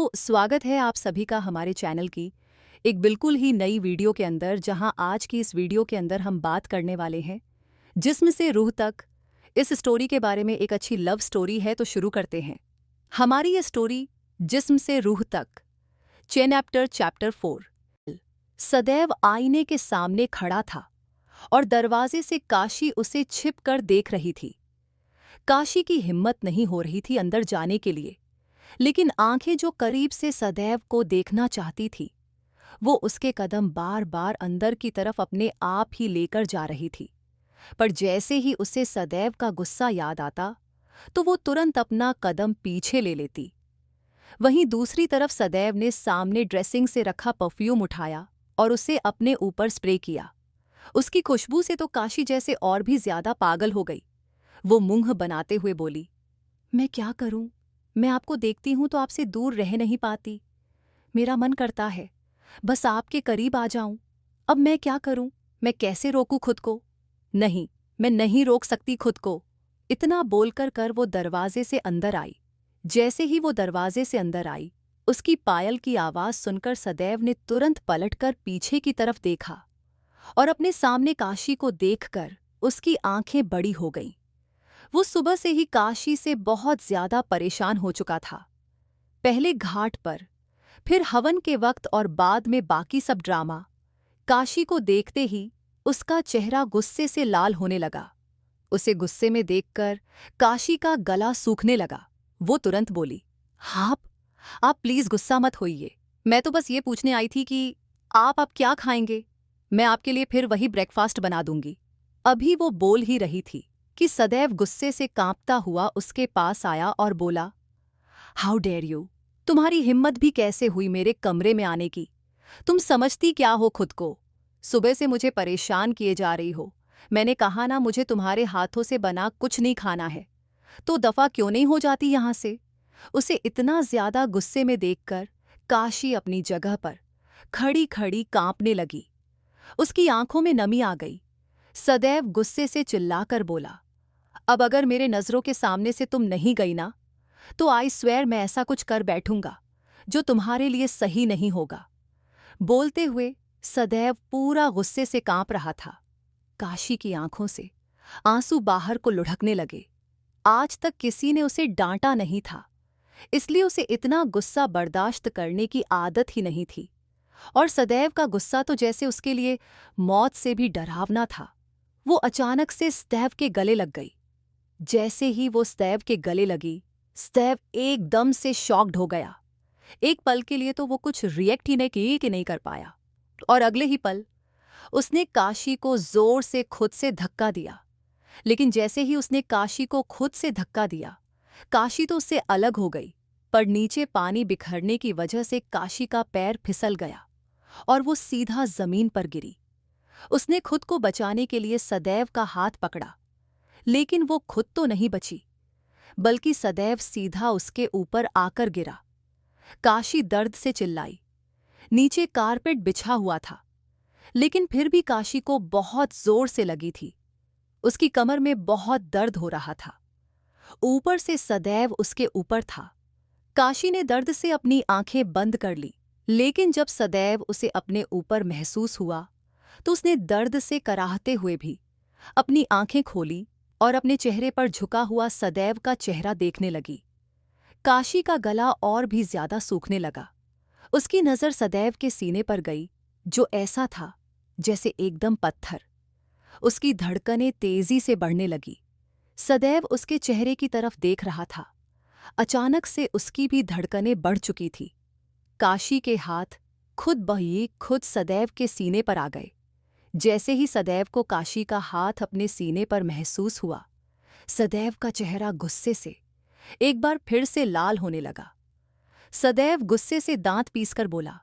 तो स्वागत है आप सभी का हमारे चैनल की एक बिल्कुल ही नई वीडियो के अंदर, जहां आज की इस वीडियो के अंदर हम बात करने वाले हैं जिस्म से रूह तक। इस स्टोरी के बारे में एक अच्छी लव स्टोरी है, तो शुरू करते हैं हमारी ये स्टोरी जिस्म से रूह तक। चैप्टर 4। सदैव आईने के सामने खड़ा था और दरवाजे से काशी उसे छिप कर देख रही थी। काशी की हिम्मत नहीं हो रही थी अंदर जाने के लिए, लेकिन आंखें जो करीब से सदैव को देखना चाहती थी, वो उसके कदम बार बार अंदर की तरफ अपने आप ही लेकर जा रही थी। पर जैसे ही उसे सदैव का गुस्सा याद आता, तो वो तुरंत अपना कदम पीछे ले लेती। वहीं दूसरी तरफ सदैव ने सामने ड्रेसिंग से रखा परफ्यूम उठाया और उसे अपने ऊपर स्प्रे किया। उसकी खुशबू से तो काशी जैसे और भी ज्यादा पागल हो गई। वो मुंह बनाते हुए बोली, मैं क्या करूं? मैं आपको देखती हूं तो आपसे दूर रह नहीं पाती। मेरा मन करता है बस आपके करीब आ जाऊं। अब मैं क्या करूं? मैं कैसे रोकूं खुद को? नहीं, मैं नहीं रोक सकती खुद को। इतना बोलकर कर वो दरवाजे से अंदर आई। जैसे ही वो दरवाजे से अंदर आई, उसकी पायल की आवाज सुनकर सदैव ने तुरंत पलटकर पीछे की तरफ देखा और अपने सामने काशी को देखकर उसकी आंखें बड़ी हो गईं। वो सुबह से ही काशी से बहुत ज्यादा परेशान हो चुका था। पहले घाट पर, फिर हवन के वक्त और बाद में बाकी सब ड्रामा। काशी को देखते ही उसका चेहरा गुस्से से लाल होने लगा। उसे गुस्से में देखकर काशी का गला सूखने लगा। वो तुरंत बोली, आप प्लीज गुस्सा मत होइए। मैं तो बस ये पूछने आई थी कि आप अब क्या खाएंगे? मैं आपके लिए फिर वही ब्रेकफास्ट बना दूंगी। अभी वो बोल ही रही थी कि सदैव गुस्से से कांपता हुआ उसके पास आया और बोला, हाउ डेयर यू! तुम्हारी हिम्मत भी कैसे हुई मेरे कमरे में आने की? तुम समझती क्या हो खुद को? सुबह से मुझे परेशान किए जा रही हो। मैंने कहा ना, मुझे तुम्हारे हाथों से बना कुछ नहीं खाना है। तो दफा क्यों नहीं हो जाती यहां से? उसे इतना ज्यादा गुस्से में देखकर काशी अपनी जगह पर खड़ी खड़ी कांपने लगी। उसकी आंखों में नमी आ गई। सदैव गुस्से से चिल्लाकर बोला, अब अगर मेरे नजरों के सामने से तुम नहीं गई ना, तो आई स्वेयर मैं ऐसा कुछ कर बैठूंगा जो तुम्हारे लिए सही नहीं होगा। बोलते हुए सदैव पूरा गुस्से से कांप रहा था। काशी की आंखों से आंसू बाहर को लुढ़कने लगे। आज तक किसी ने उसे डांटा नहीं था, इसलिए उसे इतना गुस्सा बर्दाश्त करने की आदत ही नहीं थी। और सदैव का गुस्सा तो जैसे उसके लिए मौत से भी डरावना था। वो अचानक से सदैव के गले लग गई। जैसे ही वो सदैव के गले लगी, सदैव एकदम से शॉक्ड हो गया। एक पल के लिए तो वो कुछ रिएक्ट ही नहीं कर पाया, और अगले ही पल उसने काशी को जोर से खुद से धक्का दिया। लेकिन जैसे ही उसने काशी को खुद से धक्का दिया, काशी तो उससे अलग हो गई, पर नीचे पानी बिखरने की वजह से काशी का पैर फिसल गया और वो सीधा जमीन पर गिरी। उसने खुद को बचाने के लिए सदैव का हाथ पकड़ा, लेकिन वो खुद तो नहीं बची, बल्कि सदैव सीधा उसके ऊपर आकर गिरा। काशी दर्द से चिल्लाई। नीचे कारपेट बिछा हुआ था, लेकिन फिर भी काशी को बहुत जोर से लगी थी। उसकी कमर में बहुत दर्द हो रहा था। ऊपर से सदैव उसके ऊपर था। काशी ने दर्द से अपनी आंखें बंद कर ली, लेकिन जब सदैव उसे अपने ऊपर महसूस हुआ, तो उसने दर्द से कराहते हुए भी अपनी आंखें खोली और अपने चेहरे पर झुका हुआ सदैव का चेहरा देखने लगी। काशी का गला और भी ज्यादा सूखने लगा। उसकी नजर सदैव के सीने पर गई, जो ऐसा था जैसे एकदम पत्थर। उसकी धड़कनें तेजी से बढ़ने लगी। सदैव उसके चेहरे की तरफ देख रहा था। अचानक से उसकी भी धड़कनें बढ़ चुकी थी। काशी के हाथ खुद ब खुद सदैव के सीने पर आ गए। जैसे ही सदैव को काशी का हाथ अपने सीने पर महसूस हुआ, सदैव का चेहरा गुस्से से एक बार फिर से लाल होने लगा। सदैव गुस्से से दांत पीसकर बोला,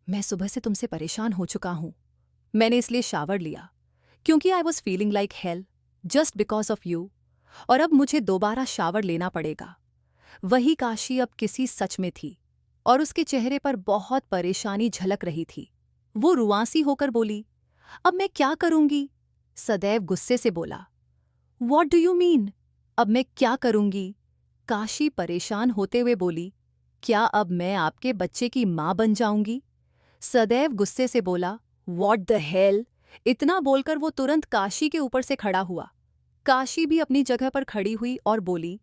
मैं सुबह से तुमसे परेशान हो चुका हूं। मैंने इसलिए शावर लिया क्योंकि I was feeling like hell just because of you, और अब मुझे दोबारा शावर लेना पड़ेगा। वही काशी अब किसी सच में थी और उसके चेहरे पर बहुत परेशानी झलक रही थी। वो रुआंसी होकर बोली, अब मैं क्या करूंगी? सदैव गुस्से से बोला, वॉट डू यू मीन? अब मैं क्या करूंगी? काशी परेशान होते हुए बोली, क्या अब मैं आपके बच्चे की माँ बन जाऊंगी? सदैव गुस्से से बोला। What the hell! इतना बोलकर वो तुरंत काशी के ऊपर से खड़ा हुआ। काशी भी अपनी जगह पर खड़ी हुई और बोली,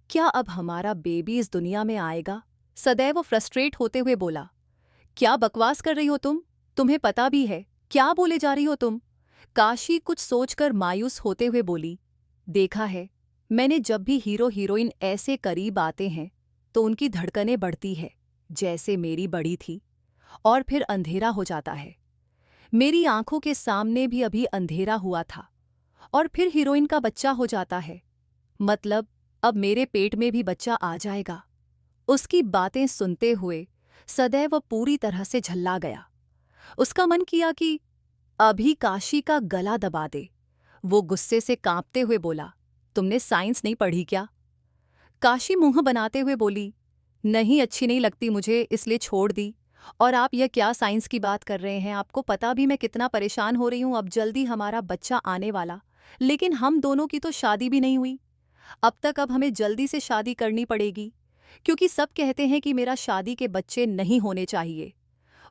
क्या अब हमारा बेबी इस दुनिया में आएगा? सदैव फ्रस्ट्रेट होते हुए बोला, क्या बकवास कर रही हो तुम? तुम्हें पता भी है क्या बोले जा रही हो तुम? काशी कुछ सोचकर मायूस होते हुए बोली, देखा है, मैंने जब भी हीरो हीरोइन ऐसे करीब आते हैं तो उनकी धड़कनें बढ़ती है, जैसे मेरी बढ़ी थी, और फिर अंधेरा हो जाता है। मेरी आंखों के सामने भी अभी अंधेरा हुआ था, और फिर हीरोइन का बच्चा हो जाता है। मतलब अब मेरे पेट में भी बच्चा आ जाएगा। उसकी बातें सुनते हुए सदैव पूरी तरह से झल्ला गया। उसका मन किया कि अभी काशी का गला दबा दे। वो गुस्से से कांपते हुए बोला, तुमने साइंस नहीं पढ़ी क्या? काशी मुंह बनाते हुए बोली, नहीं, अच्छी नहीं लगती मुझे, इसलिए छोड़ दी। और आप यह क्या साइंस की बात कर रहे हैं? आपको पता भी मैं कितना परेशान हो रही हूं। अब जल्दी हमारा बच्चा आने वाला, लेकिन हम दोनों की तो शादी भी नहीं हुई अब हमें जल्दी से शादी करनी पड़ेगी, क्योंकि सब कहते हैं कि मेरा शादी के बच्चे नहीं होने चाहिए।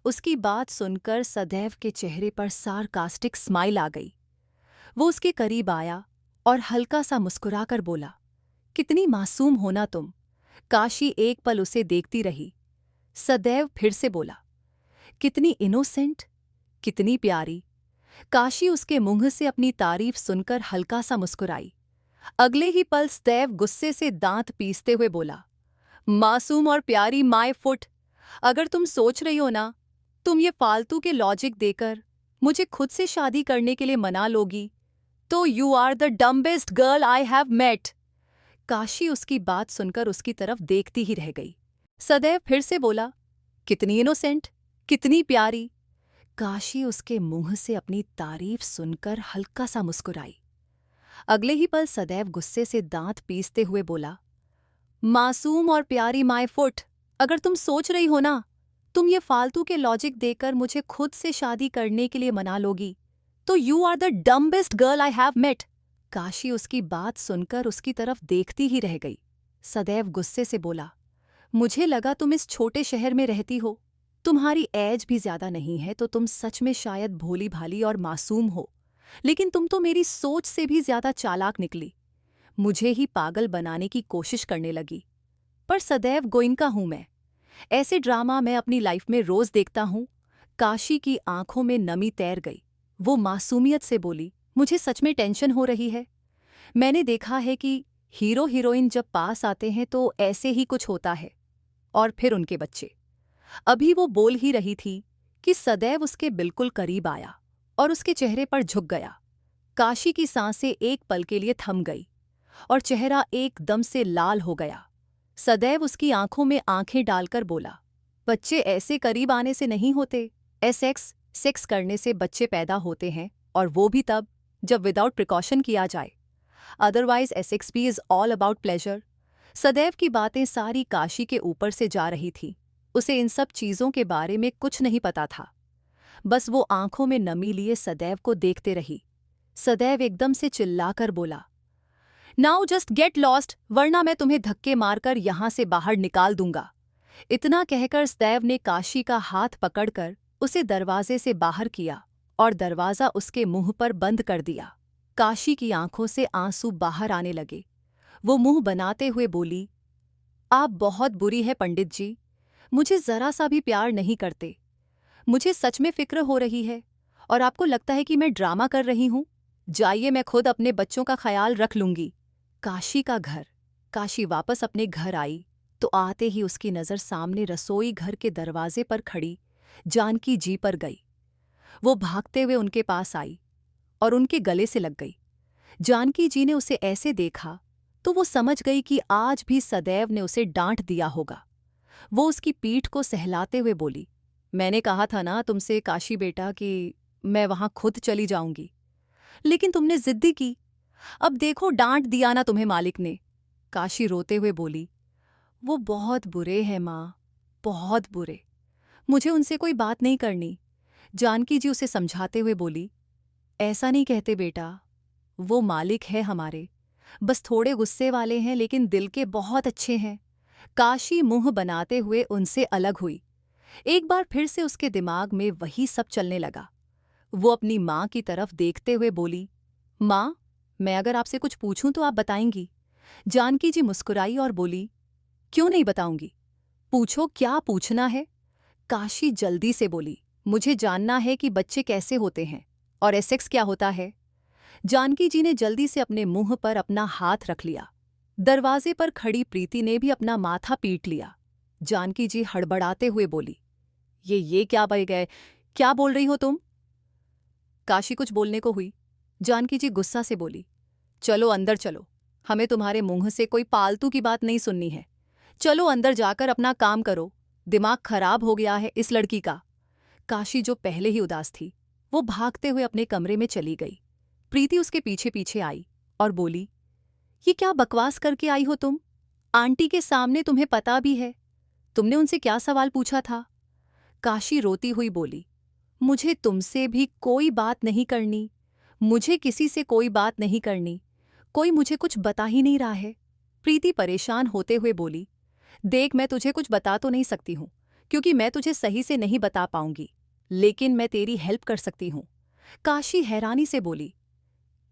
उसकी बात सुनकर सदैव के चेहरे पर सार्कास्टिक स्माइल आ गई। वो उसके करीब आया और हल्का सा मुस्कुराकर बोला, कितनी मासूम हो ना तुम। काशी एक पल उसे देखती रही। सदैव फिर से बोला, कितनी इनोसेंट, कितनी प्यारी। काशी उसके मुंह से अपनी तारीफ सुनकर हल्का सा मुस्कुराई। अगले ही पल सदैव गुस्से से दांत पीसते हुए बोला, मासूम और प्यारी माय फुट! अगर तुम सोच रही हो ना, तुम ये फालतू के लॉजिक देकर मुझे खुद से शादी करने के लिए मना लोगी, तो you are the dumbest girl I have met. Kashi उसकी बात सुनकर उसकी तरफ देखती ही रह गई। सदैव फिर से बोला, कितनी इनोसेंट, कितनी प्यारी। काशी उसके मुंह से अपनी तारीफ सुनकर हल्का सा मुस्कुराई। अगले ही पल सदैव गुस्से से दांत पीसते हुए बोला, मासूम और प्यारी माय फुट! अगर तुम सोच रही हो ना, तुम ये फालतू के लॉजिक देकर मुझे खुद से शादी करने के लिए मना लोगी, तो you are the dumbest girl I have met. Kashi उसकी बात सुनकर उसकी तरफ देखती ही रह गई। सदैव गुस्से से बोला, मुझे लगा तुम इस छोटे शहर में रहती हो, तुम्हारी एज भी ज्यादा नहीं है, तो तुम सच में शायद भोली भाली और मासूम हो, लेकिन तुम तो मेरी सोच से भी ज्यादा चालाक निकली। मुझे ही पागल बनाने की कोशिश करने लगी। पर सदैव गोइंका हूं मैं। ऐसे ड्रामा मैं अपनी लाइफ में रोज देखता हूं। काशी की आंखों में नमी तैर गई। वो मासूमियत से बोली, मुझे सच में टेंशन हो रही है। मैंने देखा है कि हीरो हीरोइन जब पास आते हैं तो ऐसे ही कुछ होता है, और फिर उनके बच्चे। अभी वो बोल ही रही थी कि सदैव उसके बिल्कुल करीब आया और उसके चेहरे पर झुक गया। काशी की सांसें एक पल के लिए थम गई और चेहरा एकदम से लाल हो गया। सदैव उसकी आंखों में आंखें डालकर बोला, बच्चे ऐसे करीब आने से नहीं होते। सेक्स करने से बच्चे पैदा होते हैं, और वो भी तब जब विदाउट प्रिकॉशन किया जाए। Otherwise Essex is all about pleasure. सदैव की बातें सारी काशी के ऊपर से जा रही थी। उसे इन सब चीजों के बारे में कुछ नहीं पता था। बस वो आंखों में नमी लिए सदैव को देखते रही। सदैव एकदम से चिल्लाकर बोला, नाउ जस्ट गेट लॉस्ट, वरना मैं तुम्हें धक्के मारकर यहां से बाहर निकाल दूंगा। इतना कहकर सदैव ने काशी का हाथ पकड़कर उसे दरवाजे से बाहर किया और दरवाजा उसके मुंह पर बंद कर दिया। काशी की आंखों से आंसू बाहर आने लगे। वो मुंह बनाते हुए बोली, आप बहुत बुरी है पंडित जी। मुझे जरा सा भी प्यार नहीं करते। मुझे सच में फिक्र हो रही है, और आपको लगता है कि मैं ड्रामा कर रही हूं। जाइए, मैं खुद अपने बच्चों का ख्याल रख लूंगी। काशी का घर। काशी वापस अपने घर आई तो आते ही उसकी नज़र सामने रसोई घर के दरवाजे पर खड़ी जानकी जी पर गई। वो भागते हुए उनके पास आई और उनके गले से लग गई। जानकी जी ने उसे ऐसे देखा तो वो समझ गई कि आज भी सदैव ने उसे डांट दिया होगा। वो उसकी पीठ को सहलाते हुए बोली, मैंने कहा था ना तुमसे काशी बेटा कि मैं वहां खुद चली जाऊंगी, लेकिन तुमने जिद्दी की। अब देखो, डांट दिया ना तुम्हें मालिक ने। काशी रोते हुए बोली, वो बहुत बुरे हैं माँ, बहुत बुरे। मुझे उनसे कोई बात नहीं करनी। जानकी जी उसे समझाते हुए बोली, ऐसा नहीं कहते बेटा, वो मालिक है हमारे, बस थोड़े गुस्से वाले हैं, लेकिन दिल के बहुत अच्छे हैं। काशी मुंह बनाते हुए उनसे अलग हुई। एक बार फिर से उसके दिमाग में वही सब चलने लगा। वो अपनी माँ की तरफ देखते हुए बोली, माँ, मैं अगर आपसे कुछ पूछूं तो आप बताएंगी? जानकी जी मुस्कुराई और बोली, क्यों नहीं बताऊंगी, पूछो क्या पूछना है। काशी जल्दी से बोली, मुझे जानना है कि बच्चे कैसे होते हैं और एसेक्स क्या होता है। जानकी जी ने जल्दी से अपने मुंह पर अपना हाथ रख लिया। दरवाजे पर खड़ी प्रीति ने भी अपना माथा पीट लिया। जानकी जी हड़बड़ाते हुए बोली, ये क्या बह गए, क्या बोल रही हो तुम? काशी कुछ बोलने को हुई। जानकी जी गुस्सा से बोली, चलो अंदर चलो, हमें तुम्हारे मुंह से कोई पालतू की बात नहीं सुननी है। चलो अंदर जाकर अपना काम करो, दिमाग खराब हो गया है इस लड़की का। काशी जो पहले ही उदास थी, वो भागते हुए अपने कमरे में चली गई। प्रीति उसके पीछे पीछे आई और बोली, ये क्या बकवास करके आई हो तुम? आंटी के सामने तुम्हें पता भी है, तुमने उनसे क्या सवाल पूछा था? काशी रोती हुई बोली, मुझे तुमसे भी कोई बात नहीं करनी, मुझे किसी से कोई बात नहीं करनी, कोई मुझे कुछ बता ही नहीं रहा है। प्रीति परेशान होते हुए बोली, देख मैं तुझे कुछ बता तो नहीं सकती हूँ, क्योंकि मैं तुझे सही से नहीं बता पाऊंगी, लेकिन मैं तेरी हेल्प कर सकती हूँ। काशी हैरानी से बोली,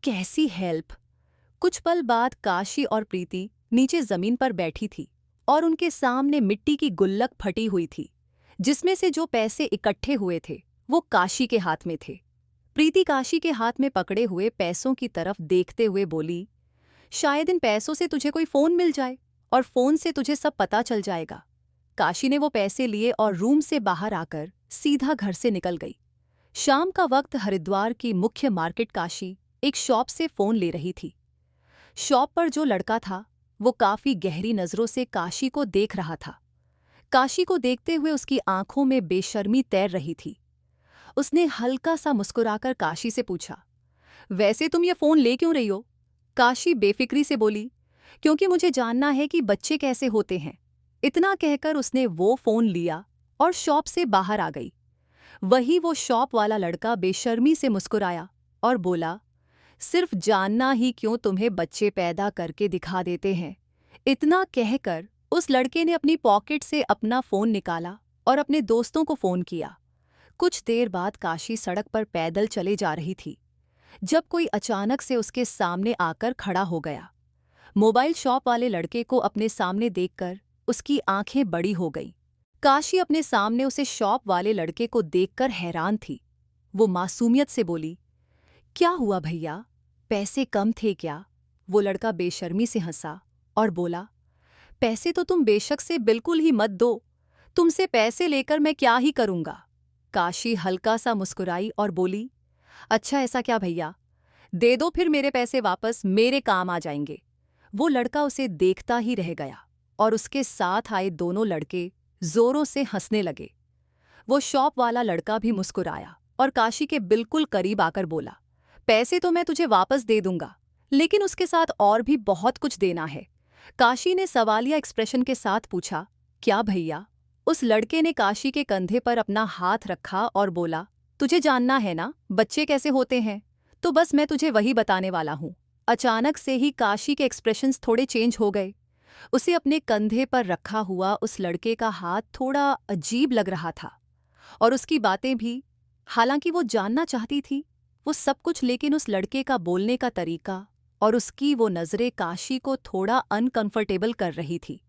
कैसी हेल्प? कुछ पल बाद काशी और प्रीति नीचे जमीन पर बैठी थी और उनके सामने मिट्टी की गुल्लक फटी हुई थी, जिसमें से जो पैसे इकट्ठे हुए थे वो काशी के हाथ में थे। प्रीति काशी के हाथ में पकड़े हुए पैसों की तरफ देखते हुए बोली, शायद इन पैसों से तुझे कोई फोन मिल जाए और फोन से तुझे सब पता चल जाएगा। काशी ने वो पैसे लिए और रूम से बाहर आकर सीधा घर से निकल गई। शाम का वक्त हरिद्वार की मुख्य मार्केट काशी एक शॉप से फोन ले रही थी। शॉप पर जो लड़का था वो काफी गहरी नजरों से काशी को देख रहा था। काशी को देखते हुए उसकी आंखों में बेशर्मी तैर रही थी। उसने हल्का सा मुस्कुराकर काशी से पूछा, वैसे तुम ये फोन ले क्यों रही हो? काशी बेफिक्री से बोली, क्योंकि मुझे जानना है कि बच्चे कैसे होते हैं। इतना कहकर उसने वो फोन लिया और शॉप से बाहर आ गई। वही वो शॉप वाला लड़का बेशर्मी से मुस्कुराया और बोला, सिर्फ जानना ही क्यों तुम्हें बच्चे पैदा करके दिखा देते हैं। इतना कहकर उस लड़के ने अपनी पॉकेट से अपना फोन निकाला और अपने दोस्तों को फोन किया। कुछ देर बाद काशी सड़क पर पैदल चले जा रही थी, जब कोई अचानक से उसके सामने आकर खड़ा हो गया। मोबाइल शॉप वाले लड़के को अपने सामने देखकर उसकी आंखें बड़ी हो गईं। काशी अपने सामने उसे शॉप वाले लड़के को देखकर हैरान थी। वो मासूमियत से बोली, क्या हुआ भैया, पैसे कम थे क्या? वो लड़का बेशर्मी से हंसा और बोला, पैसे तो तुम बेशक से बिल्कुल ही मत दो, तुमसे पैसे लेकर मैं क्या ही करूंगा। काशी हल्का सा मुस्कुराई और बोली, अच्छा ऐसा क्या भैया, दे दो फिर मेरे पैसे वापस, मेरे काम आ जाएंगे। वो लड़का उसे देखता ही रह गया और उसके साथ आए दोनों लड़के जोरों से हंसने लगे। वो शॉप वाला लड़का भी मुस्कुराया और काशी के बिल्कुल करीब आकर बोला, पैसे तो मैं तुझे वापस दे दूंगा, लेकिन उसके साथ और भी बहुत कुछ देना है। काशी ने सवालिया एक्सप्रेशन के साथ पूछा, क्या भैया? उस लड़के ने काशी के कंधे पर अपना हाथ रखा और बोला, तुझे जानना है ना बच्चे कैसे होते हैं, तो बस मैं तुझे वही बताने वाला हूँ। अचानक से ही काशी के एक्सप्रेशंस थोड़े चेंज हो गए। उसे अपने कंधे पर रखा हुआ उस लड़के का हाथ थोड़ा अजीब लग रहा था और उसकी बातें भी। हालांकि वो जानना चाहती थी वो सब कुछ, लेकिन उस लड़के का बोलने का तरीका और उसकी वो नज़रें काशी को थोड़ा अनकंफर्टेबल कर रही थी।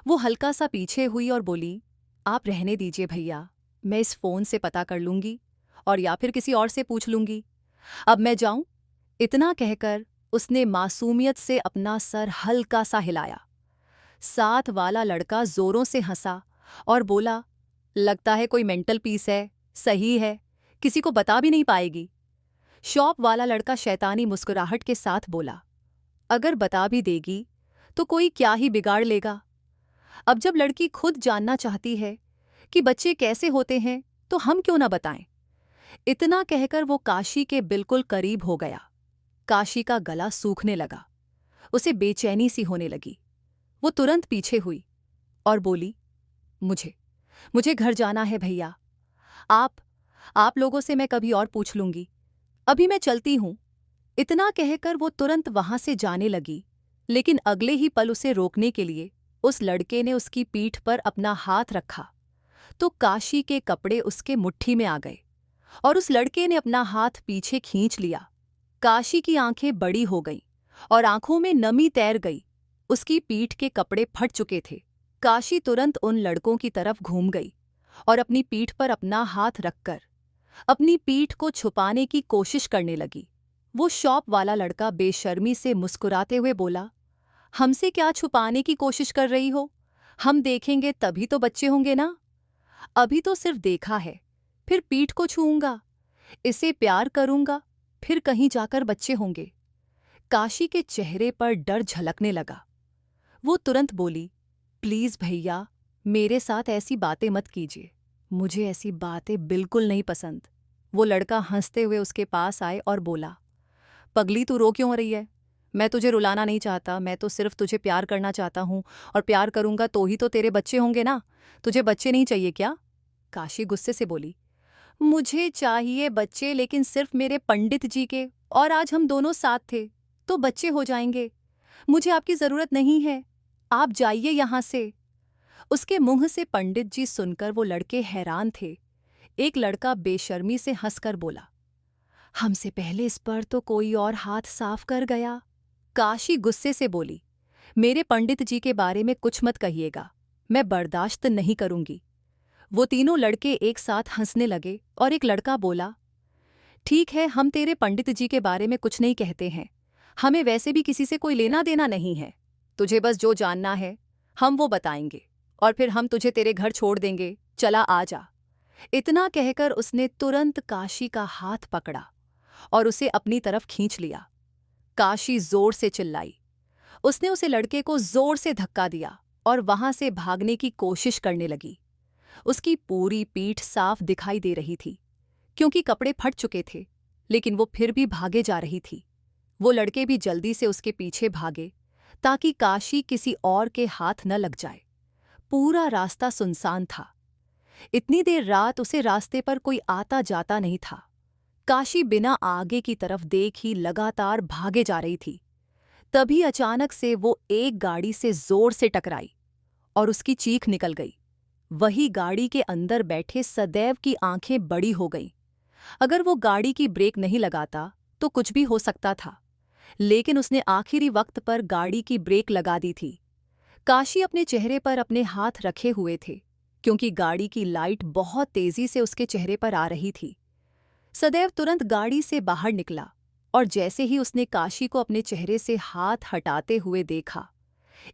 वो हल्का सा पीछे हुई और बोली, आप रहने दीजिए भैया, मैं इस फ़ोन से पता कर लूँगी और या फिर किसी और से पूछ लूँगी। अब मैं जाऊँ? इतना कहकर उसने मासूमियत से अपना सर हल्का सा हिलाया। साथ वाला लड़का जोरों से हंसा और बोला, लगता है कोई मेंटल पीस है, सही है, किसी को बता भी नहीं पाएगी। शॉप वाला लड़का शैतानी मुस्कुराहट के साथ बोला, अगर बता भी देगी तो कोई क्या ही बिगाड़ लेगा। अब जब लड़की खुद जानना चाहती है कि बच्चे कैसे होते हैं तो हम क्यों ना बताएं। इतना कहकर वो काशी के बिल्कुल करीब हो गया। काशी का गला सूखने लगा, उसे बेचैनी सी होने लगी। वो तुरंत पीछे हुई और बोली, मुझे घर जाना है भैया, आप लोगों से मैं कभी और पूछ लूंगी, अभी मैं चलती हूं। इतना कहकर वो तुरंत वहां से जाने लगी, लेकिन अगले ही पल उसे रोकने के लिए उस लड़के ने उसकी पीठ पर अपना हाथ रखा तो काशी के कपड़े उसके मुट्ठी में आ गए और उस लड़के ने अपना हाथ पीछे खींच लिया। काशी की आंखें बड़ी हो गईं और आंखों में नमी तैर गई। उसकी पीठ के कपड़े फट चुके थे। काशी तुरंत उन लड़कों की तरफ घूम गई और अपनी पीठ पर अपना हाथ रखकर अपनी पीठ को छुपाने की कोशिश करने लगी। वो शॉप वाला लड़का बेशर्मी से मुस्कुराते हुए बोला, हमसे क्या छुपाने की कोशिश कर रही हो? हम देखेंगे तभी तो बच्चे होंगे ना। अभी तो सिर्फ देखा है, फिर पीठ को छूऊंगा, इसे प्यार करूंगा, फिर कहीं जाकर बच्चे होंगे। काशी के चेहरे पर डर झलकने लगा। वो तुरंत बोली, प्लीज भैया, मेरे साथ ऐसी बातें मत कीजिए, मुझे ऐसी बातें बिल्कुल नहीं पसंद। वो लड़का हंसते हुए उसके पास आए और बोला, पगली तू रो क्यों रही है? मैं तुझे रुलाना नहीं चाहता, मैं तो सिर्फ तुझे प्यार करना चाहता हूँ और प्यार करूंगा तो ही तो तेरे बच्चे होंगे ना। तुझे बच्चे नहीं चाहिए क्या? काशी गुस्से से बोली, मुझे चाहिए बच्चे, लेकिन सिर्फ मेरे पंडित जी के, और आज हम दोनों साथ थे तो बच्चे हो जाएंगे। मुझे आपकी जरूरत नहीं है, आप जाइए यहां से। उसके मुंह से पंडित जी सुनकर वो लड़के हैरान थे। एक लड़का बेशर्मी से हंसकर बोला, हमसे पहले इस पर तो कोई और हाथ साफ कर गया। काशी गुस्से से बोली, मेरे पंडित जी के बारे में कुछ मत कहिएगा, मैं बर्दाश्त नहीं करूंगी। वो तीनों लड़के एक साथ हंसने लगे और एक लड़का बोला, ठीक है, हम तेरे पंडित जी के बारे में कुछ नहीं कहते हैं, हमें वैसे भी किसी से कोई लेना देना नहीं है। तुझे बस जो जानना है हम वो बताएंगे और फिर हम तुझे तेरे घर छोड़ देंगे, चला आ जा। इतना कहकर उसने तुरंत काशी का हाथ पकड़ा और उसे अपनी तरफ खींच लिया। काशी जोर से चिल्लाई। उसने उसे लड़के को जोर से धक्का दिया और वहां से भागने की कोशिश करने लगी। उसकी पूरी पीठ साफ दिखाई दे रही थी क्योंकि कपड़े फट चुके थे, लेकिन वो फिर भी भागे जा रही थी। वो लड़के भी जल्दी से उसके पीछे भागे ताकि काशी किसी और के हाथ न लग जाए। पूरा रास्ता सुनसान था। इतनी देर रात उसे रास्ते पर कोई आता जाता नहीं था। काशी बिना आगे की तरफ देख ही लगातार भागे जा रही थी। तभी अचानक से वो एक गाड़ी से जोर से टकराई और उसकी चीख निकल गई। वही गाड़ी के अंदर बैठे सदैव की आंखें बड़ी हो गईं। अगर वो गाड़ी की ब्रेक नहीं लगाता तो कुछ भी हो सकता था, लेकिन उसने आखिरी वक्त पर गाड़ी की ब्रेक लगा दी थी। काशी अपने चेहरे पर अपने हाथ रखे हुए थे क्योंकि गाड़ी की लाइट बहुत तेजी से उसके चेहरे पर आ रही थी। सदैव तुरंत गाड़ी से बाहर निकला और जैसे ही उसने काशी को अपने चेहरे से हाथ हटाते हुए देखा,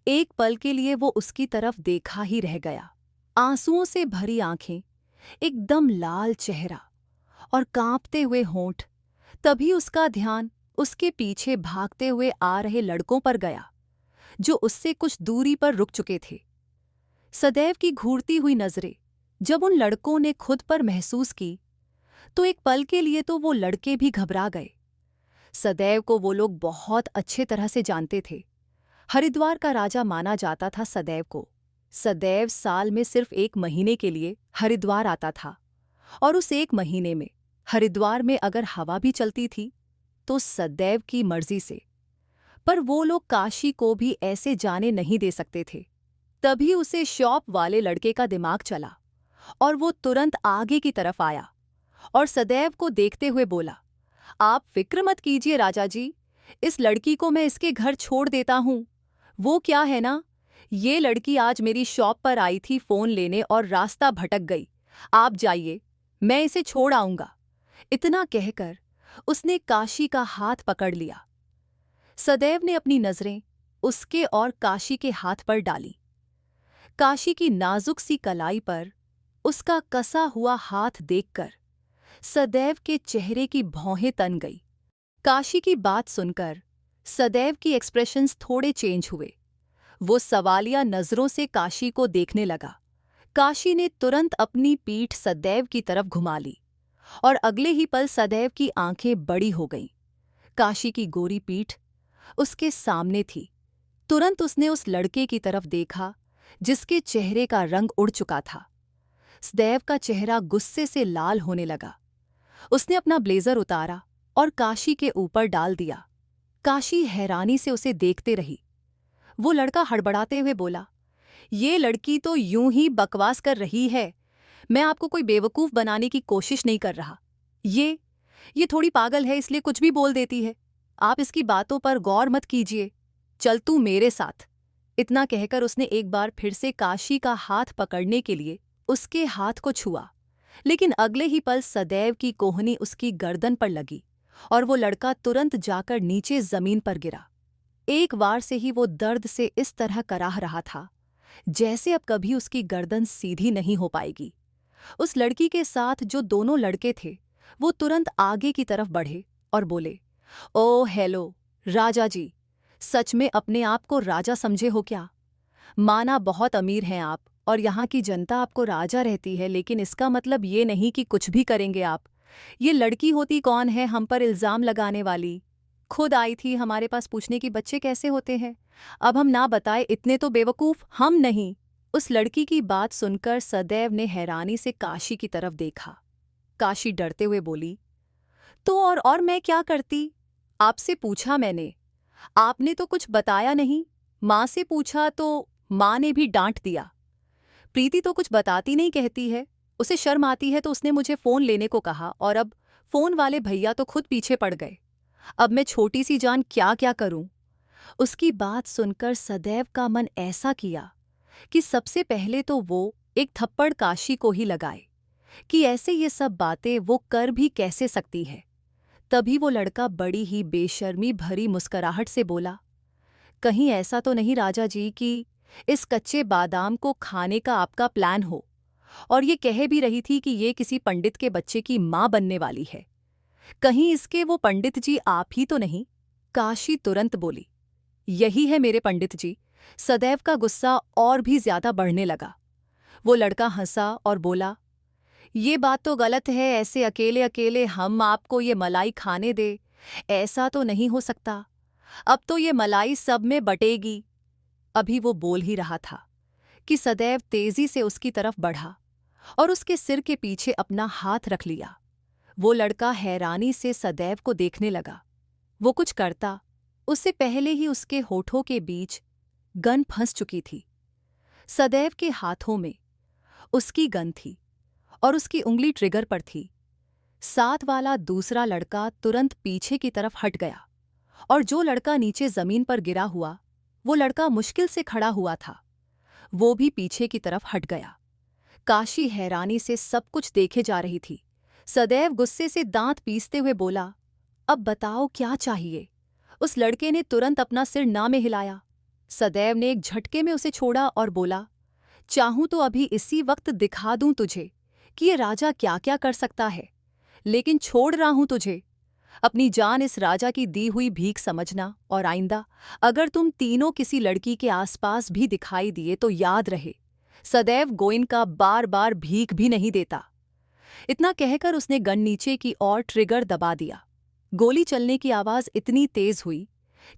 एक पल के लिए वो उसकी तरफ देखा ही रह गया। आंसुओं से भरी आंखें, एकदम लाल चेहरा और कांपते हुए होंठ। तभी उसका ध्यान उसके पीछे भागते हुए आ रहे लड़कों पर गया जो उससे कुछ दूरी पर रुक चुके थे। सदैव की घूरती हुई नजरें जब उन लड़कों ने खुद पर महसूस की तो एक पल के लिए तो वो लड़के भी घबरा गए। सदैव को वो लोग बहुत अच्छे तरह से जानते थे। हरिद्वार का राजा माना जाता था सदैव को। सदैव साल में सिर्फ 1 महीने के लिए हरिद्वार आता था और उस 1 महीने में हरिद्वार में अगर हवा भी चलती थी तो सदैव की मर्जी से। पर वो लोग काशी को भी ऐसे जाने नहीं दे सकते थे। तभी उसे शॉप वाले लड़के का दिमाग चला और वो तुरंत आगे की तरफ आया और सदैव को देखते हुए बोला, आप फिक्र मत कीजिए राजा जी, इस लड़की को मैं इसके घर छोड़ देता हूँ। वो क्या है ना, ये लड़की आज मेरी शॉप पर आई थी फोन लेने और रास्ता भटक गई। आप जाइए, मैं इसे छोड़ आऊंगा। इतना कहकर उसने काशी का हाथ पकड़ लिया। सदैव ने अपनी नजरें उसके और काशी के हाथ पर डाली। काशी की नाजुक सी कलाई पर उसका कसा हुआ हाथ देखकर सदैव के चेहरे की भौहें तन गई। काशी की बात सुनकर सदैव की एक्सप्रेशंस थोड़े चेंज हुए। वो सवालिया नजरों से काशी को देखने लगा। काशी ने तुरंत अपनी पीठ सदैव की तरफ घुमा ली और अगले ही पल सदैव की आंखें बड़ी हो गईं। काशी की गोरी पीठ उसके सामने थी। तुरंत उसने उस लड़के की तरफ देखा जिसके चेहरे का रंग उड़ चुका था। सदैव का चेहरा गुस्से से लाल होने लगा। उसने अपना ब्लेजर उतारा और काशी के ऊपर डाल दिया। काशी हैरानी से उसे देखते रही। वो लड़का हड़बड़ाते हुए बोला, ये लड़की तो यूं ही बकवास कर रही है। मैं आपको कोई बेवकूफ़ बनाने की कोशिश नहीं कर रहा। ये थोड़ी पागल है, इसलिए कुछ भी बोल देती है। आप इसकी बातों पर गौर मत कीजिए। चल तू मेरे साथ। इतना कहकर उसने एक बार फिर से काशी का हाथ पकड़ने के लिए उसके हाथ को छुआ, लेकिन अगले ही पल सदैव की कोहनी उसकी गर्दन पर लगी और वो लड़का तुरंत जाकर नीचे जमीन पर गिरा। एक बार से ही वो दर्द से इस तरह कराह रहा था जैसे अब कभी उसकी गर्दन सीधी नहीं हो पाएगी। उस लड़की के साथ जो दोनों लड़के थे वो तुरंत आगे की तरफ बढ़े और बोले, ओ हेलो राजा जी, सच में अपने आप को राजा समझे हो क्या? माना बहुत अमीर हैं आप और यहाँ की जनता आपको राजा रहती है, लेकिन इसका मतलब ये नहीं कि कुछ भी करेंगे आप। ये लड़की होती कौन है हम पर इल्ज़ाम लगाने वाली? खुद आई थी हमारे पास पूछने कि बच्चे कैसे होते हैं। अब हम ना बताए इतने तो बेवकूफ़ हम नहीं। उस लड़की की बात सुनकर सदैव ने हैरानी से काशी की तरफ देखा। काशी डरते हुए बोली, तो और मैं क्या करती? आपसे पूछा मैंने, आपने तो कुछ बताया नहीं। माँ से पूछा तो माँ ने भी डांट दिया। प्रीति तो कुछ बताती नहीं कहती है, उसे शर्म आती है तो उसने मुझे फ़ोन लेने को कहा और अब फ़ोन वाले भैया तो खुद पीछे पड़ गए। अब मैं छोटी सी जान क्या क्या करूं? उसकी बात सुनकर सदैव का मन ऐसा किया कि सबसे पहले तो वो एक थप्पड़ काशी को ही लगाए कि ऐसे ये सब बातें वो कर भी कैसे सकती है। तभी वो लड़का बड़ी ही बेशर्मी भरी मुस्कुराहट से बोला, कहीं ऐसा तो नहीं राजा जी कि इस कच्चे बादाम को खाने का आपका प्लान हो और ये कह भी रही थी कि ये किसी पंडित के बच्चे की माँ बनने वाली है। कहीं इसके वो पंडित जी आप ही तो नहीं? काशी तुरंत बोली, यही है मेरे पंडित जी। सदैव का गुस्सा और भी ज्यादा बढ़ने लगा। वो लड़का हंसा और बोला, ये बात तो गलत है, ऐसे अकेले अकेले हम आपको ये मलाई खाने दे, ऐसा तो नहीं हो सकता। अब तो ये मलाई सब में बटेगी। अभी वो बोल ही रहा था कि सदैव तेजी से उसकी तरफ बढ़ा और उसके सिर के पीछे अपना हाथ रख लिया। वो लड़का हैरानी से सदैव को देखने लगा। वो कुछ करता उससे पहले ही उसके होठों के बीच गन फंस चुकी थी। सदैव के हाथों में उसकी गन थी और उसकी उंगली ट्रिगर पर थी। साथ वाला दूसरा लड़का तुरंत पीछे की तरफ हट गया और जो लड़का नीचे जमीन पर गिरा हुआ, वो लड़का मुश्किल से खड़ा हुआ था, वो भी पीछे की तरफ हट गया। काशी हैरानी से सब कुछ देखे जा रही थी। सदैव गुस्से से दांत पीसते हुए बोला, अब बताओ क्या चाहिए? उस लड़के ने तुरंत अपना सिर ना में हिलाया। सदैव ने एक झटके में उसे छोड़ा और बोला, चाहूं तो अभी इसी वक्त दिखा दूं तुझे कि ये राजा क्या क्या कर सकता है, लेकिन छोड़ रहा हूं तुझे। अपनी जान इस राजा की दी हुई भीख समझना और आइंदा अगर तुम तीनों किसी लड़की के आसपास भी दिखाई दिए तो याद रहे, सदैव गोइनका बार बार भीख भी नहीं देता। इतना कहकर उसने गन नीचे की ओर ट्रिगर दबा दिया। गोली चलने की आवाज इतनी तेज हुई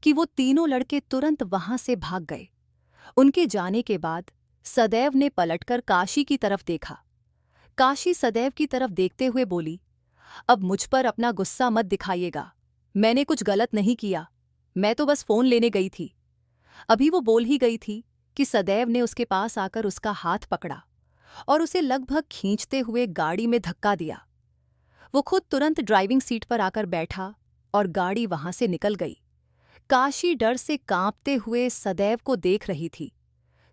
कि वो तीनों लड़के तुरंत वहां से भाग गए। उनके जाने के बाद सदैव ने पलटकर काशी की तरफ देखा। काशी सदैव की तरफ देखते हुए बोली, अब मुझ पर अपना गुस्सा मत दिखाइएगा, मैंने कुछ गलत नहीं किया, मैं तो बस फोन लेने गई थी। अभी वो बोल ही गई थी कि सदैव ने उसके पास आकर उसका हाथ पकड़ा और उसे लगभग खींचते हुए गाड़ी में धक्का दिया। वो खुद तुरंत ड्राइविंग सीट पर आकर बैठा और गाड़ी वहां से निकल गई। काशी डर से कांपते हुए सदैव को देख रही थी।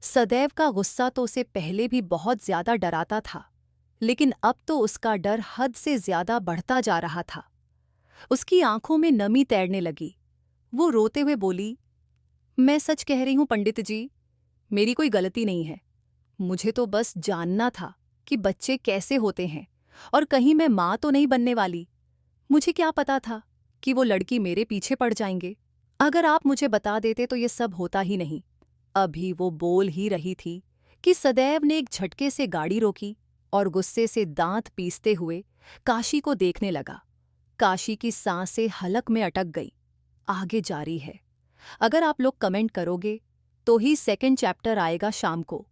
सदैव का गुस्सा तो उसे पहले भी बहुत ज्यादा डराता था, लेकिन अब तो उसका डर हद से ज्यादा बढ़ता जा रहा था। उसकी आंखों में नमी तैरने लगी। वो रोते हुए बोली, मैं सच कह रही हूं पंडित जी, मेरी कोई गलती नहीं है। मुझे तो बस जानना था कि बच्चे कैसे होते हैं और कहीं मैं माँ तो नहीं बनने वाली। मुझे क्या पता था कि वो लड़की मेरे पीछे पड़ जाएंगे। अगर आप मुझे बता देते तो ये सब होता ही नहीं। अभी वो बोल ही रही थी कि सदैव ने एक झटके से गाड़ी रोकी और गुस्से से दांत पीसते हुए काशी को देखने लगा। काशी की सांसें हलक में अटक गई। आगे जारी है। अगर आप लोग कमेंट करोगे तो ही सेकंड चैप्टर आएगा शाम को।